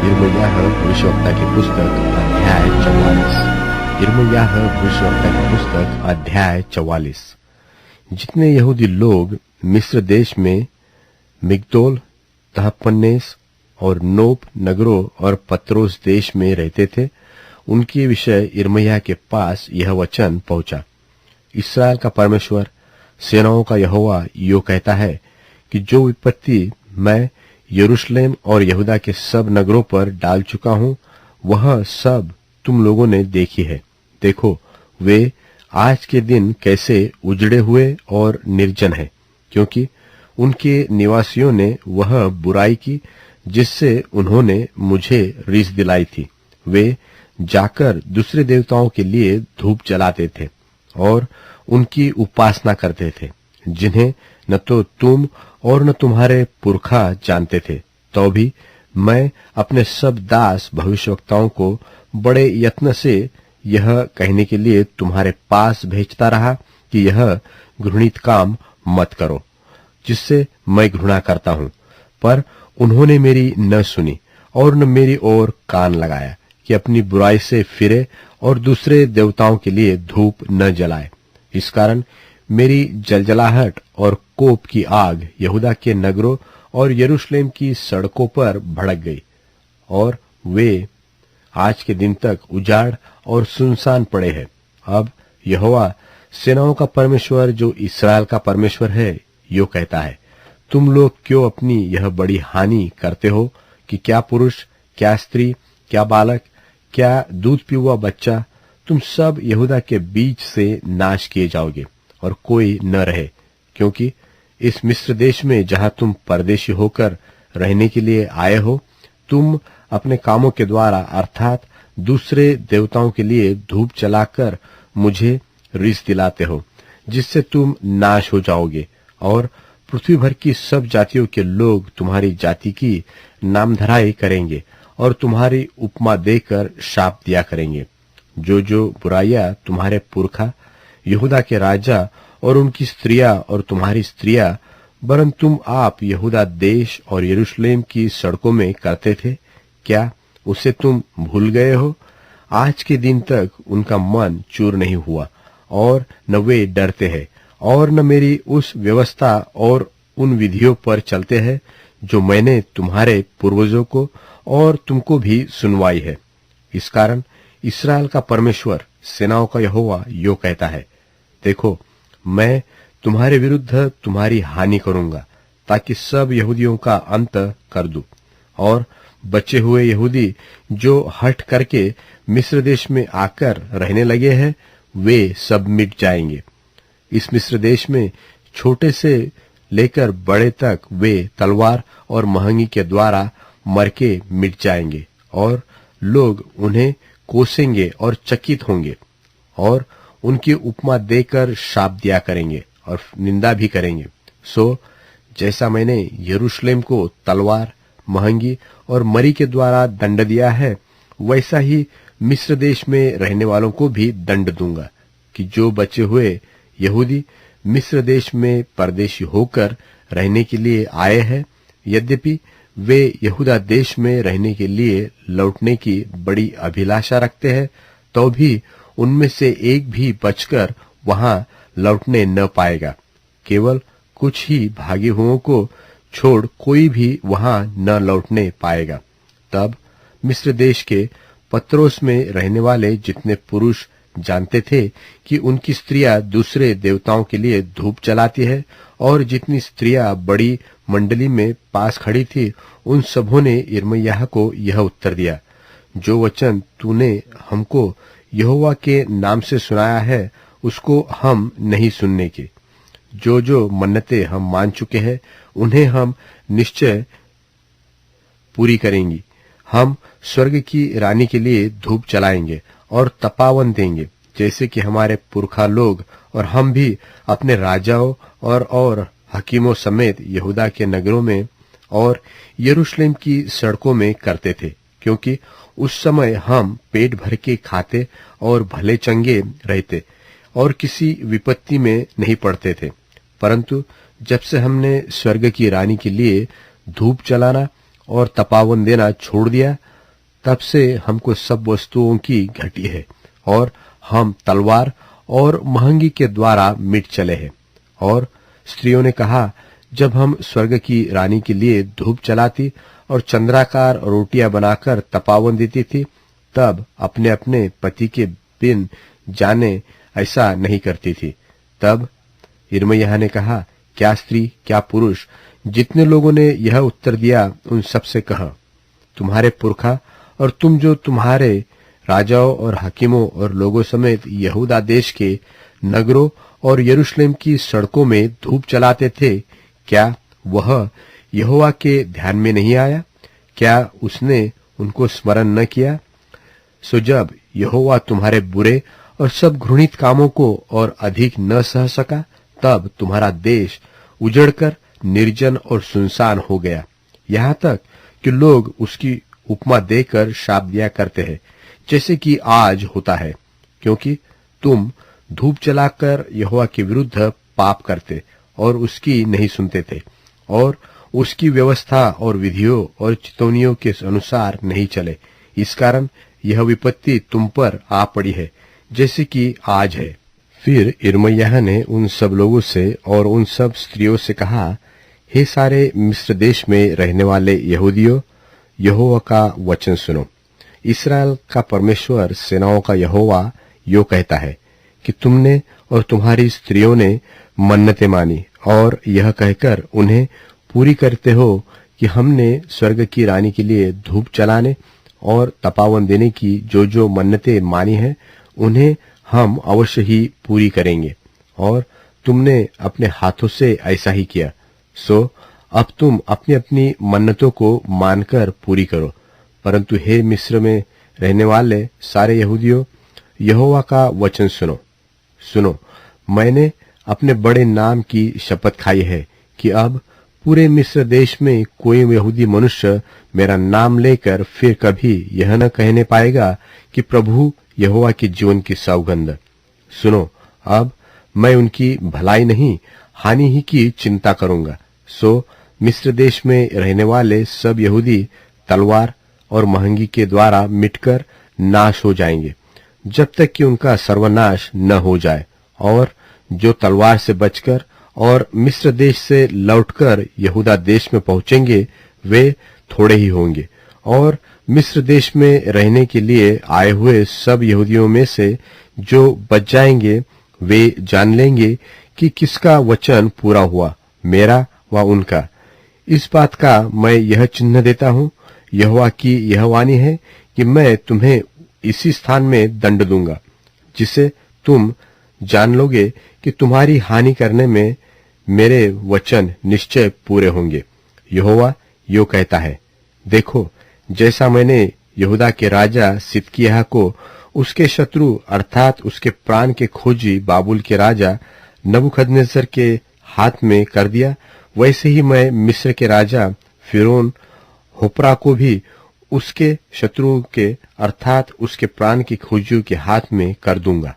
यिर्मयाह भविष्यवक्ता की पुस्तक अध्याय 44। यिर्मयाह भविष्यवक्ता की पुस्तक अध्याय 44। जितने यहूदी लोग मिस्र देश में मिग्दोल, तहपन्नेस और नोप नगरों और पत्रोस देश में रहते थे, उनके विषय यिर्मयाह के पास यह वचन पहुंचा। इस्राएल का परमेश्वर, सेनाओं का यहोवा यो कहता है कि जो विपत्ति मैं यरूशलेम और यहूदा के सब नगरों पर डाल चुका हूं, वह सब तुम लोगों ने देखी है। देखो, वे आज के दिन कैसे उजड़े हुए और निर्जन हैं, क्योंकि उनके निवासियों ने वह बुराई की जिससे उन्होंने मुझे रीस दिलाई थी। वे जाकर दूसरे देवताओं के लिए धूप जलाते थे और उनकी उपासना करते थे, जिन्हें न तो तुम और न तुम्हारे पुरखा जानते थे। तो भी मैं अपने सब दास भविष्यवक्ताओं को बड़े यत्न से यह कहने के लिए तुम्हारे पास भेजता रहा कि यह घृणित काम मत करो, जिससे मैं घृणा करता हूं। पर उन्होंने मेरी न सुनी और न मेरी ओर कान लगाया कि अपनी बुराई से फिरे और दूसरे देवताओं के लिए धूप न जलाए। इस कारण मेरी जलजलाहट और कोप की आग यहूदा के नगरों और यरूशलेम की सड़कों पर भड़क गई, और वे आज के दिन तक उजाड़ और सुनसान पड़े हैं। अब यहोवा सेनाओं का परमेश्वर, जो इस्राएल का परमेश्वर है, यो कहता है, तुम लोग क्यों अपनी यह बड़ी हानि करते हो कि क्या पुरुष, क्या स्त्री, क्या बालक, क्या दूध पीवा बच्चा, तुम सब यहूदा के बीच से नाश किए जाओगे और कोई न रहे। क्योंकि इस मिस्र देश में जहां तुम परदेशी होकर रहने के लिए आए हो, तुम अपने कामों के द्वारा अर्थात दूसरे देवताओं के लिए धूप जलाकर मुझे रीस दिलाते हो, जिससे तुम नाश हो जाओगे, और पृथ्वी भर की सब जातियों के लोग तुम्हारी जाति की नामधराई करेंगे और तुम्हारी उपमा देकर शाप दिया करेंगे। जो जो बुराइयां तुम्हारे पुरखा यहूदा के राजा और उनकी स्त्रियां और तुम्हारी स्त्रियां, वरन तुम आप यहूदा देश और यरूशलेम की सड़कों में करते थे, क्या उसे तुम भूल गए हो? आज के दिन तक उनका मन चूर नहीं हुआ, और न वे डरते हैं और न मेरी उस व्यवस्था और उन विधियों पर चलते हैं जो मैंने तुम्हारे पूर्वजों को और तुमको भी सुनवाई है। इस कारण इस्राएल का परमेश्वर, सेनाओं का यहोवा यो कहता है, देखो, मैं तुम्हारे विरुद्ध तुम्हारी हानि करूंगा, ताकि सब यहूदियों का अंत कर दूं, और बचे हुए यहूदी जो हठ करके मिस्र देश में आकर रहने लगे हैं, वे सब मिट जाएंगे। इस मिस्र देश में छोटे से लेकर बड़े तक वे तलवार और महंगी के द्वारा मर के मिट जाएंगे, और लोग उन्हें कोसेंगे और चकित होंगे, और उनकी उपमा देकर शाप दिया करेंगे और निंदा भी करेंगे। सो जैसा मैंने यरूशलेम को तलवार, महंगी और मरी के द्वारा दंड दिया है, वैसा ही मिस्र देश में रहने वालों को भी दंड दूंगा, कि जो बचे हुए यहूदी मिस्र देश में परदेशी होकर रहने के लिए आए हैं, यद्यपि वे यहूदा देश में रहने के लिए लौटने की बड़ी अभिलाषा रखते हैं, तो भी उनमें से एक भी बचकर वहां लौटने न पाएगा। केवल कुछ ही भागी हुओं को छोड़ कोई भी वहां न लौटने पाएगा। तब मिस्र देश के पत्रोस में रहने वाले जितने पुरुष जानते थे कि उनकी स्त्रियां दूसरे देवताओं के लिए धूप जलाती है, और जितनी स्त्रियां बड़ी मंडली में पास खड़ी थी, उन सबों ने यिर्मयाह को यह उत्तर दिया, जो वचन तूने हमको यहोवा के नाम से सुनाया है, उसको हम नहीं सुनने के। जो जो मन्नतें हम मान चुके हैं, उन्हें हम निश्चय पूरी करेंगी। हम स्वर्ग की रानी के लिए धूप जलाएंगे और तपावन देंगे, जैसे कि हमारे पुरखा लोग और हम भी अपने राजाओं और हकीमों समेत यहूदा के नगरों में और यरूशलेम की सड़कों में करते थे। क्योंकि उस समय हम पेट भर के खाते और भले चंगे रहते और किसी विपत्ति में नहीं पड़ते थे। परंतु जब से हमने स्वर्ग की रानी के लिए धूप जलाना और तपावन देना छोड़ दिया, तब से हमको सब वस्तुओं की घटी है और हम तलवार और महंगी के द्वारा मिट चले हैं। और स्त्रियों ने कहा, जब हम स्वर्ग की रानी के लिए धूप जलाती और चंद्राकार रोटियां बनाकर तपावन देती थी, तब अपने अपने पति के बिन जाने ऐसा नहीं करती थी। तब यिर्मयाह ने कहा, क्या स्त्री क्या पुरुष, जितने लोगों ने यह उत्तर दिया उन सब से कहा, तुम्हारे पुरखा और तुम जो तुम्हारे राजाओं और हकीमों और लोगों समेत यहूदा देश के नगरों और यरूशलेम की सड़कों में धूप जलाते थे, क्या वह यहोवा के ध्यान में नहीं आया? क्या उसने उनको स्मरण न किया? सो जब यहोवा तुम्हारे बुरे और सब घृणित कामों को और अधिक न सह सका, तब तुम्हारा देश उजड़कर निर्जन और सुनसान हो गया, यहाँ तक कि लोग उसकी उपमा देकर शाप दिया करते हैं, जैसे कि आज होता है, क्योंकि तुम धूप जलाकर यहोवा के विरुद्ध पाप करते और उसकी नहीं सुनते थे और उसकी व्यवस्था और विधियों और चितौनियों के अनुसार नहीं चले। इस कारण यह विपत्ति तुम पर आ पड़ी है, जैसे कि आज है। फिर यिर्मयाह ने उन सब लोगों से और उन सब स्त्रियों से कहा, हे सारे मिस्र देश में रहने वाले यहूदियों, यहोवा का वचन सुनो। इस्राएल का परमेश्वर सेनाओं का यहोवा यो कहता है कि तुमने और तुम्हारी स्त्रियों ने मन्नतें मानी और यह कहकर उन्हें पूरी करते हो कि हमने स्वर्ग की रानी के लिए धूप जलाने और तपावन देने की जो जो मन्नतें मानी हैं, उन्हें हम अवश्य ही पूरी करेंगे। और तुमने अपने हाथों से ऐसा ही किया, सो अब तुम अपनी अपनी मन्नतों को मानकर पूरी करो। परंतु हे मिस्र में रहने वाले सारे यहूदियों, यहोवा का वचन सुनो। सुनो, मैंने अपने बड़े नाम की शपथ खाई है कि अब पूरे मिस्र देश में कोई यहूदी मनुष्य मेरा नाम लेकर फिर कभी यह न कहने पाएगा कि प्रभु यहोवा के जीवन की सौगंध। सुनो, अब मैं उनकी भलाई नहीं हानि ही की चिंता करूंगा। सो मिस्र देश में रहने वाले सब यहूदी तलवार और महंगी के द्वारा मिटकर नाश हो जाएंगे, जब तक कि उनका सर्वनाश न हो जाए। और जो तलवार से बचकर और मिस्र देश से लौटकर यहूदा देश में पहुंचेंगे, वे थोड़े ही होंगे। और मिस्र देश में रहने के लिए आए हुए सब यहूदियों में से जो बच जाएंगे, वे जान लेंगे कि किसका वचन पूरा हुआ, मेरा व उनका। इस बात का मैं यह चिन्ह देता हूं, यहोवा की यह वाणी है कि मैं तुम्हें इसी स्थान में दंड दूंगा, जिसे तुम जान लोगे कि तुम्हारी हानि करने में मेरे वचन निश्चय पूरे होंगे। यहोवा यो कहता है, देखो, जैसा मैंने यहूदा के राजा सिदकिय्याह को उसके शत्रु अर्थात उसके प्राण के खोजी बाबुल के राजा नबूकदनेस्सर के हाथ में कर दिया, वैसे ही मैं मिस्र के राजा फिरौन होप्रा को भी उसके शत्रुओं के अर्थात उसके प्राण के खोजियों के हाथ में कर दूंगा।